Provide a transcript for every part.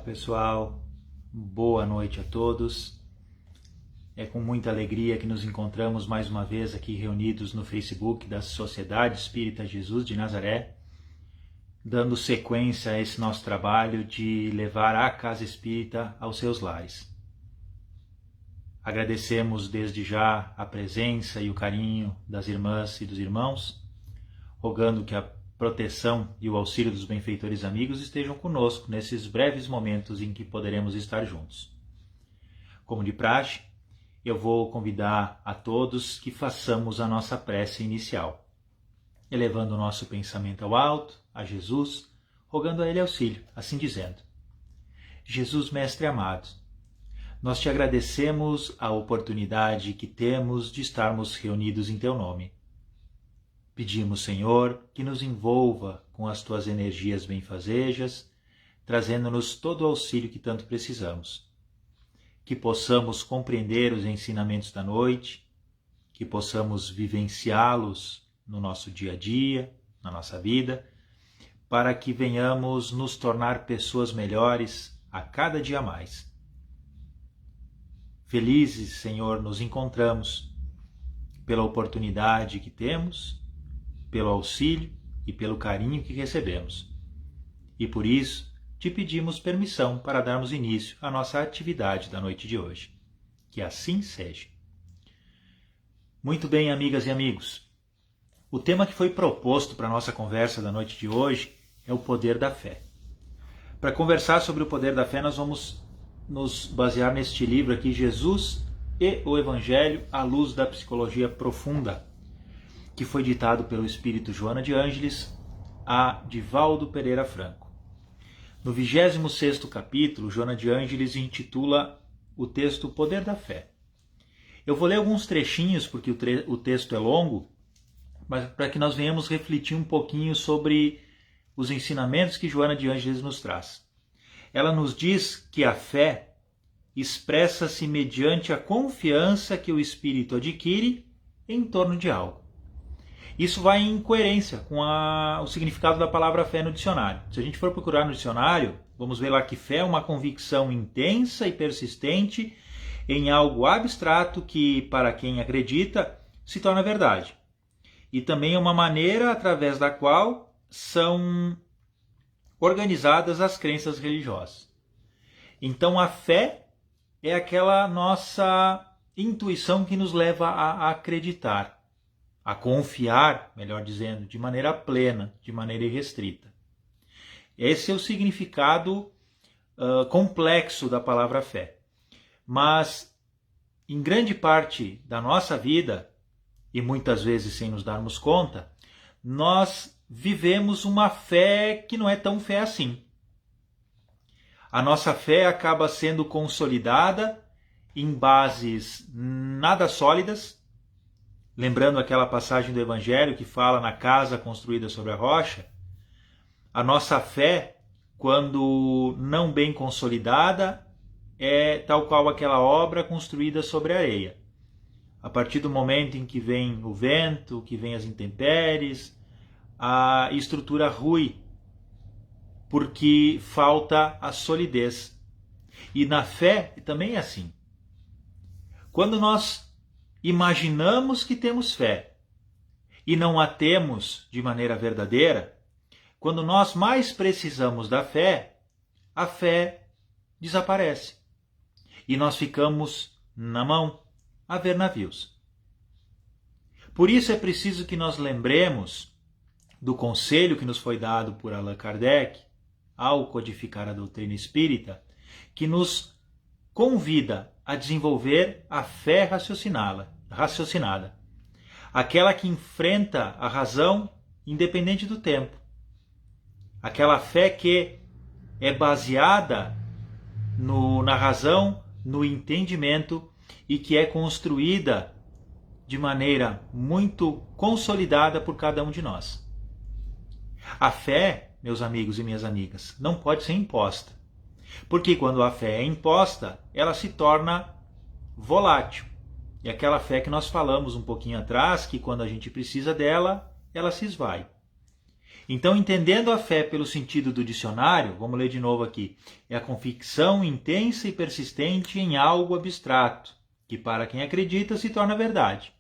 pessoal, boa noite a todos. É com muita alegria que nos encontramos mais uma vez aqui reunidos no Facebook da Sociedade Espírita Jesus de Nazaré, dando sequência a esse nosso trabalho de levar a Casa Espírita aos seus lares. Agradecemos desde já a presença e o carinho das irmãs e dos irmãos, rogando que a proteção e o auxílio dos benfeitores amigos estejam conosco nesses breves momentos em que poderemos estar juntos. Como de praxe, eu vou convidar a todos que façamos a nossa prece inicial, elevando o nosso pensamento ao alto, a Jesus, rogando a Ele auxílio, assim dizendo: Jesus, Mestre amado, nós te agradecemos a oportunidade que temos de estarmos reunidos em Teu nome. Pedimos, Senhor, que nos envolva com as Tuas energias benfazejas, trazendo-nos todo o auxílio que tanto precisamos. Que possamos compreender os ensinamentos da noite, que possamos vivenciá-los no nosso dia a dia, na nossa vida, para que venhamos nos tornar pessoas melhores a cada dia mais. Felizes, Senhor, nos encontramos pela oportunidade que temos, pelo auxílio e pelo carinho que recebemos. E por isso, te pedimos permissão para darmos início à nossa atividade da noite de hoje. Que assim seja. Muito bem, amigas e amigos. O tema que foi proposto para a nossa conversa da noite de hoje é o poder da fé. Para conversar sobre o poder da fé, nós vamos nos basear neste livro aqui, Jesus e o Evangelho à luz da psicologia profunda, que foi ditado pelo Espírito Joana de Ângeles a Divaldo Pereira Franco. No 26º capítulo, Joana de Ângeles intitula o texto O Poder da Fé. Eu vou ler alguns trechinhos, porque o texto é longo, mas para que nós venhamos refletir um pouquinho sobre os ensinamentos que Joana de Ângeles nos traz. Ela nos diz que a fé expressa-se mediante a confiança que o espírito adquire em torno de algo. Isso vai em coerência com o significado da palavra fé no dicionário. Se a gente for procurar no dicionário, vamos ver lá que fé é uma convicção intensa e persistente em algo abstrato que, para quem acredita, se torna verdade. E também é uma maneira através da qual são organizadas as crenças religiosas. Então a fé é aquela nossa intuição que nos leva a acreditar, a confiar, melhor dizendo, de maneira plena, de maneira irrestrita. Esse é o significado complexo da palavra fé. Mas, em grande parte da nossa vida, e muitas vezes sem nos darmos conta, nós vivemos uma fé que não é tão fé assim. A nossa fé acaba sendo consolidada em bases nada sólidas. Lembrando aquela passagem do Evangelho que fala na casa construída sobre a rocha, a nossa fé, quando não bem consolidada, é tal qual aquela obra construída sobre a areia. A partir do momento em que vem o vento, que vem as intempéries, a estrutura rui, porque falta a solidez. E na fé também é assim. Quando nós imaginamos que temos fé e não a temos de maneira verdadeira, quando nós mais precisamos da fé, a fé desaparece. E nós ficamos na mão, a ver navios. Por isso é preciso que nós lembremos do conselho que nos foi dado por Allan Kardec, ao codificar a doutrina espírita, que nos convida a desenvolver a fé raciocinada, aquela que enfrenta a razão independente do tempo, aquela fé que é baseada na razão, no entendimento e que é construída de maneira muito consolidada por cada um de nós. A fé, meus amigos e minhas amigas, não pode ser imposta. Porque quando a fé é imposta, ela se torna volátil. E aquela fé que nós falamos um pouquinho atrás, que quando a gente precisa dela, ela se esvai. Então, entendendo a fé pelo sentido do dicionário, vamos ler de novo aqui, é a convicção intensa e persistente em algo abstrato, que para quem acredita se torna verdade.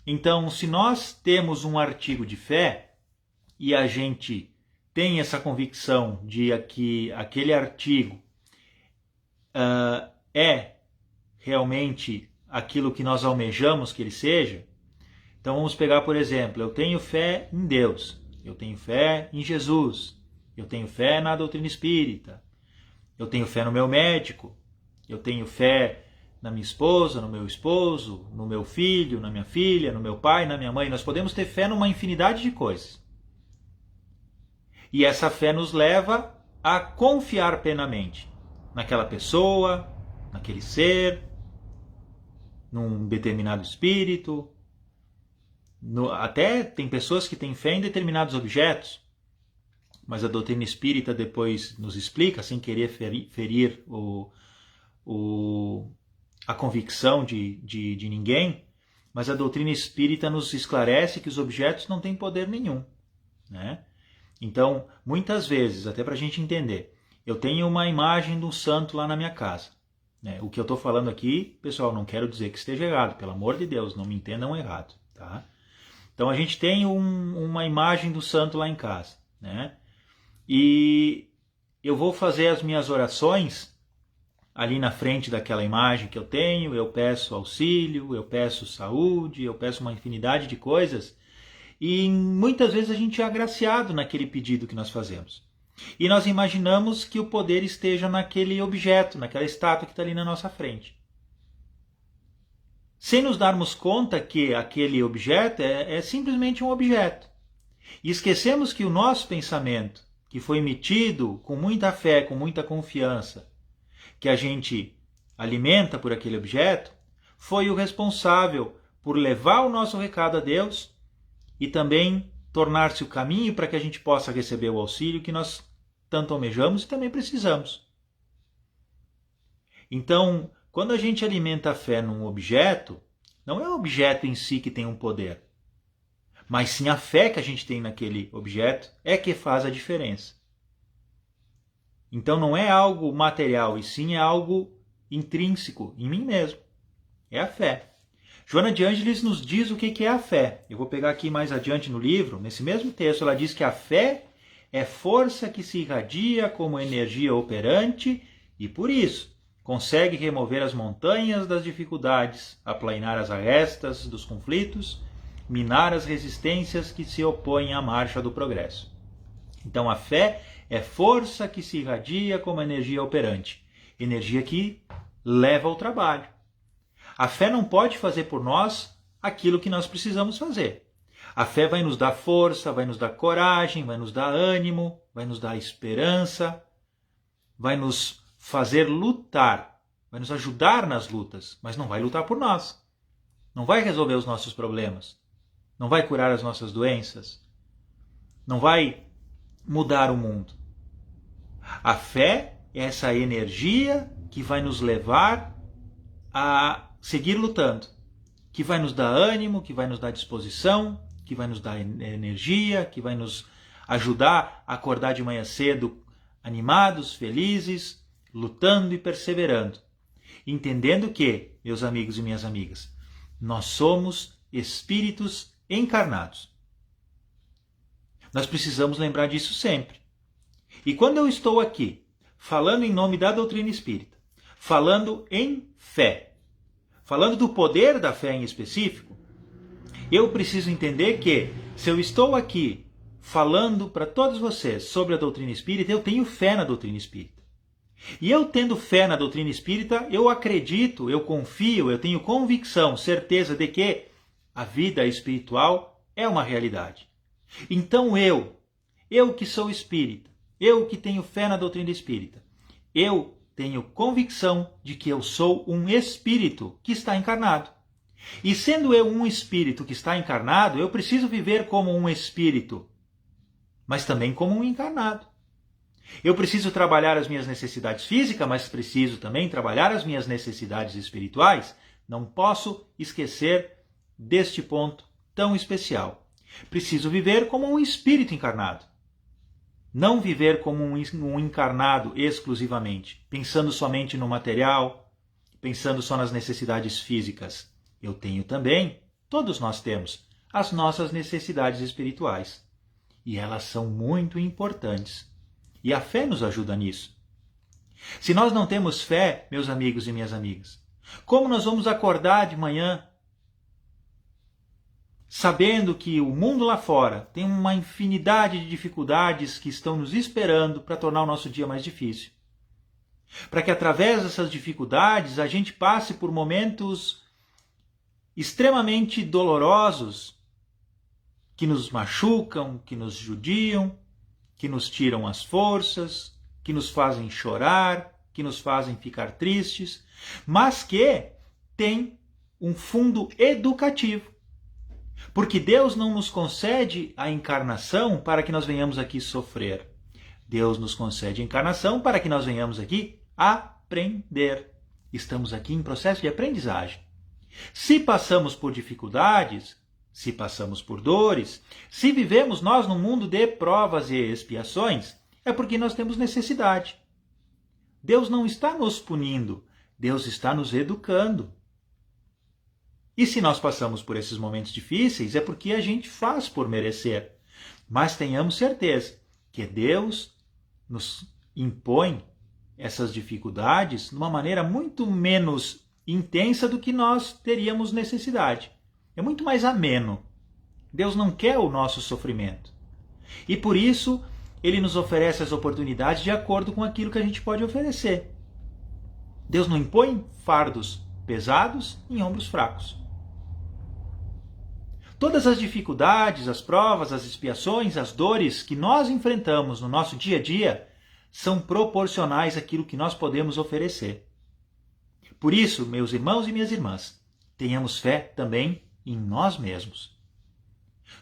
Então, se nós temos um artigo de fé e a gente tem essa convicção de que aquele artigo é realmente aquilo que nós almejamos que ele seja, então vamos pegar, por exemplo, eu tenho fé em Deus, eu tenho fé em Jesus, eu tenho fé na doutrina espírita, eu tenho fé no meu médico, eu tenho fé na minha esposa, no meu esposo, no meu filho, na minha filha, no meu pai, na minha mãe. Nós podemos ter fé numa infinidade de coisas. E essa fé nos leva a confiar plenamente naquela pessoa, naquele ser, num determinado espírito. Até tem pessoas que têm fé em determinados objetos, mas a doutrina espírita depois nos explica, sem querer ferir a convicção de ninguém, mas a doutrina espírita nos esclarece que os objetos não têm poder nenhum, né? Então, muitas vezes, até para a gente entender, eu tenho uma imagem de um santo lá na minha casa, né? O que eu estou falando aqui, pessoal, não quero dizer que esteja errado, pelo amor de Deus, não me entendam errado, tá? Então, a gente tem uma imagem do santo lá em casa, né? E eu vou fazer as minhas orações ali na frente daquela imagem que eu tenho, eu peço auxílio, eu peço saúde, eu peço uma infinidade de coisas, e muitas vezes a gente é agraciado naquele pedido que nós fazemos. E nós imaginamos que o poder esteja naquele objeto, naquela estátua que está ali na nossa frente. Sem nos darmos conta que aquele objeto é simplesmente um objeto. E esquecemos que o nosso pensamento, que foi emitido com muita fé, com muita confiança, que a gente alimenta por aquele objeto, foi o responsável por levar o nosso recado a Deus e também tornar-se o caminho para que a gente possa receber o auxílio que nós tanto almejamos e também precisamos. Então, quando a gente alimenta a fé num objeto, não é o objeto em si que tem um poder, mas sim a fé que a gente tem naquele objeto é que faz a diferença. Então não é algo material, e sim é algo intrínseco em mim mesmo. É a fé. Joana de Ângeles nos diz o que é a fé. Eu vou pegar aqui mais adiante no livro, nesse mesmo texto, ela diz que a fé é força que se irradia como energia operante e, por isso, consegue remover as montanhas das dificuldades, aplainar as arestas dos conflitos, minar as resistências que se opõem à marcha do progresso. Então a fé é força que se irradia como energia operante, energia que leva ao trabalho. A fé não pode fazer por nós aquilo que nós precisamos fazer. A fé vai nos dar força, vai nos dar coragem, vai nos dar ânimo, vai nos dar esperança, vai nos fazer lutar, vai nos ajudar nas lutas, mas não vai lutar por nós. Não vai resolver os nossos problemas, não vai curar as nossas doenças, não vai mudar o mundo. A fé é essa energia que vai nos levar a seguir lutando, que vai nos dar ânimo, que vai nos dar disposição, que vai nos dar energia, que vai nos ajudar a acordar de manhã cedo animados, felizes, lutando e perseverando. Entendendo que, meus amigos e minhas amigas, nós somos espíritos encarnados. Nós precisamos lembrar disso sempre. E quando eu estou aqui, falando em nome da doutrina espírita, falando em fé, falando do poder da fé em específico, eu preciso entender que, se eu estou aqui falando para todos vocês sobre a doutrina espírita, eu tenho fé na doutrina espírita. E eu tendo fé na doutrina espírita, eu acredito, eu confio, eu tenho convicção, certeza de que a vida espiritual é uma realidade. Então eu que sou espírita, eu que tenho fé na doutrina espírita, eu tenho convicção de que eu sou um espírito que está encarnado. E sendo eu um espírito que está encarnado, eu preciso viver como um espírito, mas também como um encarnado. Eu preciso trabalhar as minhas necessidades físicas, mas preciso também trabalhar as minhas necessidades espirituais. Não posso esquecer deste ponto tão especial. Preciso viver como um espírito encarnado. Não viver como um encarnado exclusivamente, pensando somente no material, pensando só nas necessidades físicas. Eu tenho também, todos nós temos, as nossas necessidades espirituais. E elas são muito importantes. E a fé nos ajuda nisso. Se nós não temos fé, meus amigos e minhas amigas, como nós vamos acordar de manhã sabendo que o mundo lá fora tem uma infinidade de dificuldades que estão nos esperando para tornar o nosso dia mais difícil? Para que através dessas dificuldades a gente passe por momentos extremamente dolorosos, que nos machucam, que nos judiam, que nos tiram as forças, que nos fazem chorar, que nos fazem ficar tristes, mas que tem um fundo educativo. Porque Deus não nos concede a encarnação para que nós venhamos aqui sofrer. Deus nos concede a encarnação para que nós venhamos aqui aprender. Estamos aqui em processo de aprendizagem. Se passamos por dificuldades, se passamos por dores, se vivemos nós num mundo de provas e expiações, é porque nós temos necessidade. Deus não está nos punindo, Deus está nos educando. E se nós passamos por esses momentos difíceis, é porque a gente faz por merecer. Mas tenhamos certeza que Deus nos impõe essas dificuldades de uma maneira muito menos intensa do que nós teríamos necessidade. É muito mais ameno. Deus não quer o nosso sofrimento. E por isso, Ele nos oferece as oportunidades de acordo com aquilo que a gente pode oferecer. Deus não impõe fardos pesados em ombros fracos. Todas as dificuldades, as provas, as expiações, as dores que nós enfrentamos no nosso dia a dia são proporcionais àquilo que nós podemos oferecer. Por isso, meus irmãos e minhas irmãs, tenhamos fé também em nós mesmos.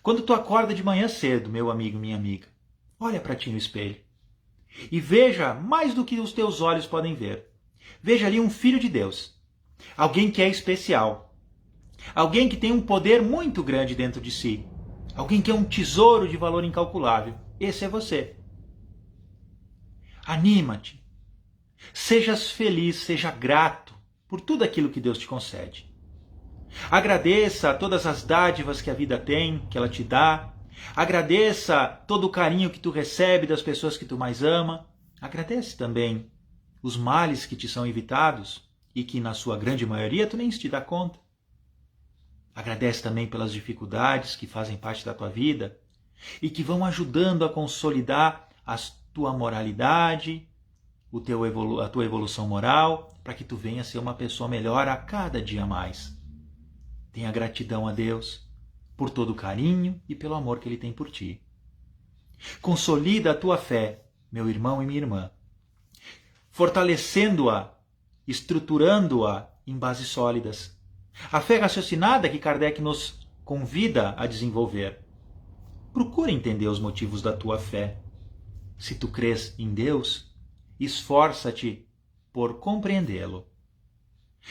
Quando tu acorda de manhã cedo, meu amigo, minha amiga, olha para ti no espelho e veja mais do que os teus olhos podem ver. Veja ali um filho de Deus, alguém que é especial, alguém que tem um poder muito grande dentro de si, alguém que é um tesouro de valor incalculável. Esse é você. Anima-te, sejas feliz, seja grato por tudo aquilo que Deus te concede. Agradeça todas as dádivas que a vida tem, que ela te dá. Agradeça todo o carinho que tu recebe das pessoas que tu mais ama. Agradece também os males que te são evitados e que, na sua grande maioria, tu nem te dá conta. Agradece também pelas dificuldades que fazem parte da tua vida e que vão ajudando a consolidar a tua moralidade, a tua evolução moral, para que tu venha ser uma pessoa melhor a cada dia mais. Tenha gratidão a Deus por todo o carinho e pelo amor que Ele tem por ti. Consolida a tua fé, meu irmão e minha irmã, fortalecendo-a, estruturando-a em bases sólidas. A fé raciocinada que Kardec nos convida a desenvolver. Procura entender os motivos da tua fé. Se tu crês em Deus, esforça-te por compreendê-lo.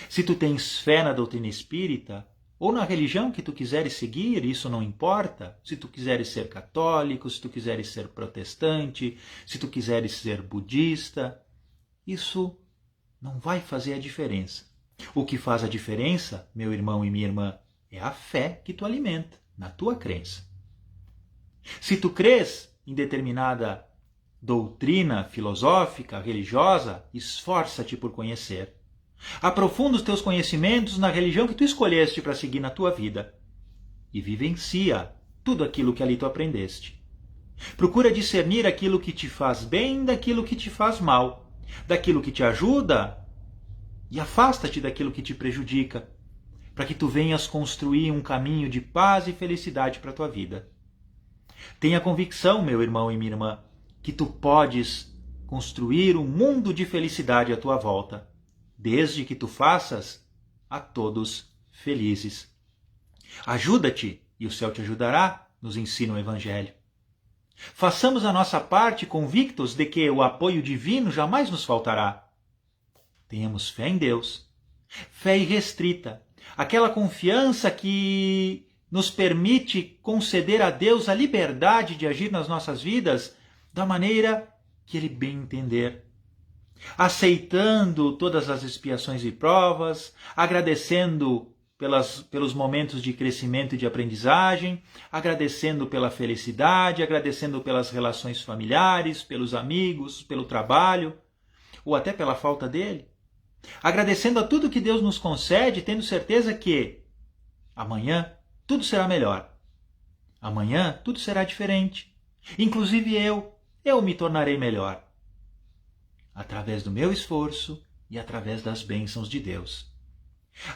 Se tu tens fé na doutrina espírita, ou na religião que tu quiseres seguir, isso não importa. Se tu quiseres ser católico, se tu quiseres ser protestante, se tu quiseres ser budista, isso não vai fazer a diferença. O que faz a diferença, meu irmão e minha irmã, é a fé que tu alimenta na tua crença. Se tu crês em determinada doutrina filosófica, religiosa, esforça-te por conhecer. Aprofunda os teus conhecimentos na religião que tu escolheste para seguir na tua vida e vivencia tudo aquilo que ali tu aprendeste. Procura discernir aquilo que te faz bem daquilo que te faz mal, daquilo que te ajuda e afasta-te daquilo que te prejudica, para que tu venhas construir um caminho de paz e felicidade para a tua vida. Tenha convicção, meu irmão e minha irmã, que tu podes construir um mundo de felicidade à tua volta, desde que tu faças a todos felizes. Ajuda-te, e o céu te ajudará, nos ensina o Evangelho. Façamos a nossa parte convictos de que o apoio divino jamais nos faltará. Tenhamos fé em Deus, fé irrestrita, aquela confiança que nos permite conceder a Deus a liberdade de agir nas nossas vidas da maneira que Ele bem entender. Aceitando todas as expiações e provas, agradecendo pelos momentos de crescimento e de aprendizagem, agradecendo pela felicidade, agradecendo pelas relações familiares, pelos amigos, pelo trabalho, ou até pela falta dele. Agradecendo a tudo que Deus nos concede, tendo certeza que amanhã tudo será melhor. Amanhã tudo será diferente. Inclusive eu me tornarei melhor. Através do meu esforço e através das bênçãos de Deus.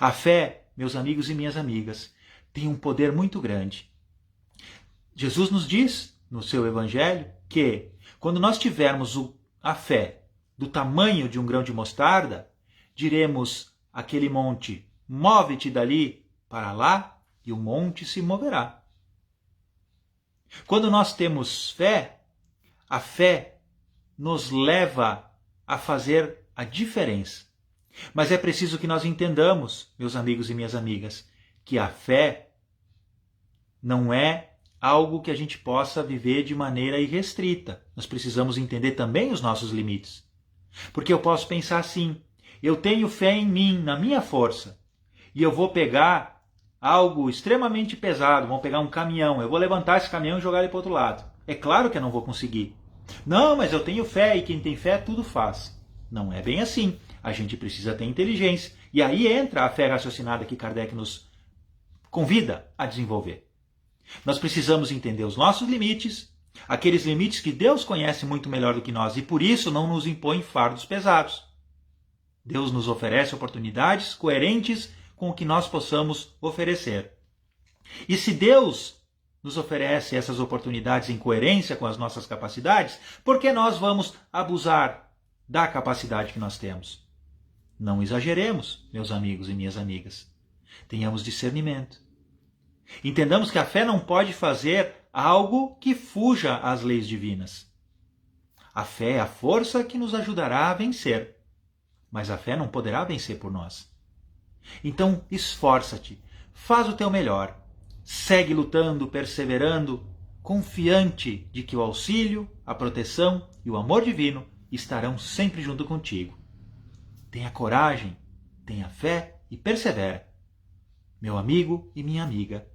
A fé, meus amigos e minhas amigas, tem um poder muito grande. Jesus nos diz, no seu Evangelho, que quando nós tivermos a fé do tamanho de um grão de mostarda, diremos àquele monte, move-te dali para lá, e o monte se moverá. Quando nós temos fé, a fé nos leva a fazer a diferença. Mas é preciso que nós entendamos, meus amigos e minhas amigas, que a fé não é algo que a gente possa viver de maneira irrestrita. Nós precisamos entender também os nossos limites. Porque eu posso pensar assim, eu tenho fé em mim, na minha força, e eu vou pegar algo extremamente pesado, vou pegar um caminhão, eu vou levantar esse caminhão e jogar ele para o outro lado. É claro que eu não vou conseguir. Não, mas eu tenho fé e quem tem fé tudo faz. Não é bem assim. A gente precisa ter inteligência. E aí entra a fé raciocinada que Kardec nos convida a desenvolver. Nós precisamos entender os nossos limites, aqueles limites que Deus conhece muito melhor do que nós e por isso não nos impõe fardos pesados. Deus nos oferece oportunidades coerentes com o que nós possamos oferecer. E se Deus nos oferece essas oportunidades em coerência com as nossas capacidades, por que nós vamos abusar da capacidade que nós temos? Não exageremos, meus amigos e minhas amigas. Tenhamos discernimento. Entendamos que a fé não pode fazer algo que fuja às leis divinas. A fé é a força que nos ajudará a vencer, mas a fé não poderá vencer por nós. Então, esforça-te, faz o teu melhor, segue lutando, perseverando, confiante de que o auxílio, a proteção e o amor divino estarão sempre junto contigo. Tenha coragem, tenha fé e persevera. Meu amigo e minha amiga,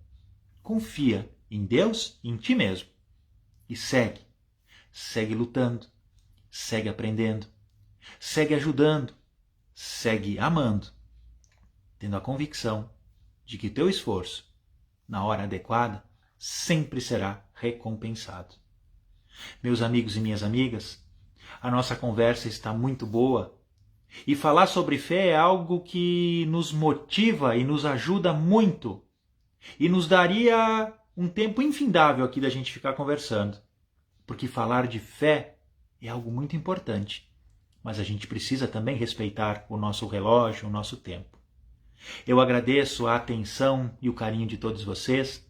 confia em Deus e em ti mesmo. E segue lutando, segue aprendendo, segue ajudando, segue amando, tendo a convicção de que teu esforço, na hora adequada, sempre será recompensado. Meus amigos e minhas amigas, a nossa conversa está muito boa e falar sobre fé é algo que nos motiva e nos ajuda muito e nos daria um tempo infindável aqui da gente ficar conversando, porque falar de fé é algo muito importante, mas a gente precisa também respeitar o nosso relógio, o nosso tempo. Eu agradeço a atenção e o carinho de todos vocês,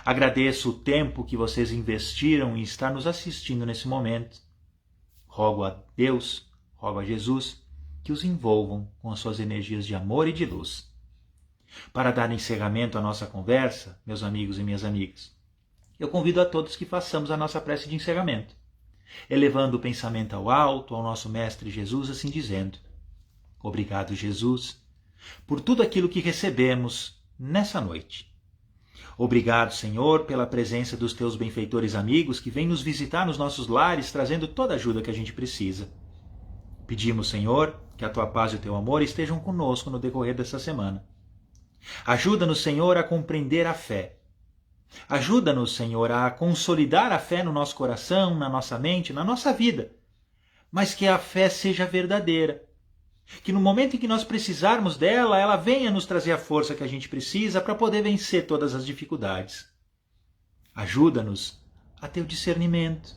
agradeço o tempo que vocês investiram em estar nos assistindo nesse momento. Rogo a Deus, rogo a Jesus, que os envolvam com as suas energias de amor e de luz. Para dar encerramento à nossa conversa, meus amigos e minhas amigas, eu convido a todos que façamos a nossa prece de encerramento, elevando o pensamento ao alto, ao nosso Mestre Jesus, assim dizendo: obrigado, Jesus, por tudo aquilo que recebemos nessa noite. Obrigado, Senhor, pela presença dos teus benfeitores amigos que vêm nos visitar nos nossos lares, trazendo toda a ajuda que a gente precisa. Pedimos, Senhor, que a tua paz e o teu amor estejam conosco no decorrer dessa semana. Ajuda-nos, Senhor, a compreender a fé. Ajuda-nos, Senhor, a consolidar a fé no nosso coração, na nossa mente, na nossa vida. Mas que a fé seja verdadeira. Que no momento em que nós precisarmos dela, ela venha nos trazer a força que a gente precisa para poder vencer todas as dificuldades. Ajuda-nos a ter o discernimento,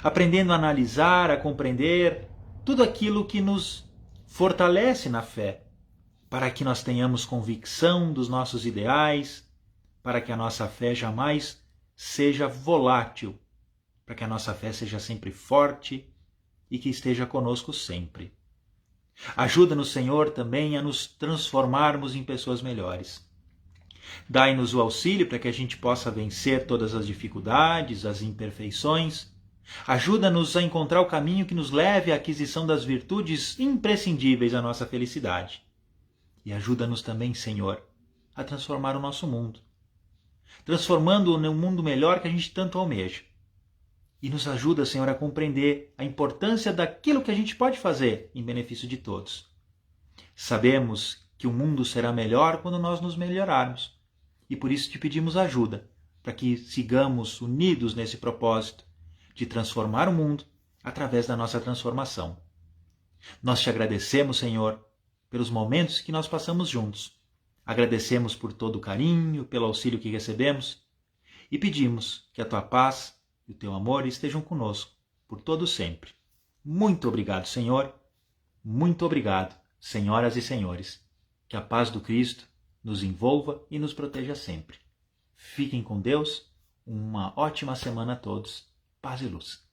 aprendendo a analisar, a compreender tudo aquilo que nos fortalece na fé, para que nós tenhamos convicção dos nossos ideais, para que a nossa fé jamais seja volátil, para que a nossa fé seja sempre forte e que esteja conosco sempre. Ajuda-nos, Senhor, também a nos transformarmos em pessoas melhores. Dai-nos o auxílio para que a gente possa vencer todas as dificuldades, as imperfeições. Ajuda-nos a encontrar o caminho que nos leve à aquisição das virtudes imprescindíveis à nossa felicidade. E ajuda-nos também, Senhor, a transformar o nosso mundo, transformando-o num mundo melhor que a gente tanto almeja. E nos ajuda, Senhor, a compreender a importância daquilo que a gente pode fazer em benefício de todos. Sabemos que o mundo será melhor quando nós nos melhorarmos. E por isso te pedimos ajuda, para que sigamos unidos nesse propósito de transformar o mundo através da nossa transformação. Nós te agradecemos, Senhor, pelos momentos que nós passamos juntos. Agradecemos por todo o carinho, pelo auxílio que recebemos e pedimos que a tua paz e o teu amor estejam conosco por todo sempre. Muito obrigado, Senhor. Muito obrigado, senhoras e senhores. Que a paz do Cristo nos envolva e nos proteja sempre. Fiquem com Deus. Uma ótima semana a todos. Paz e luz.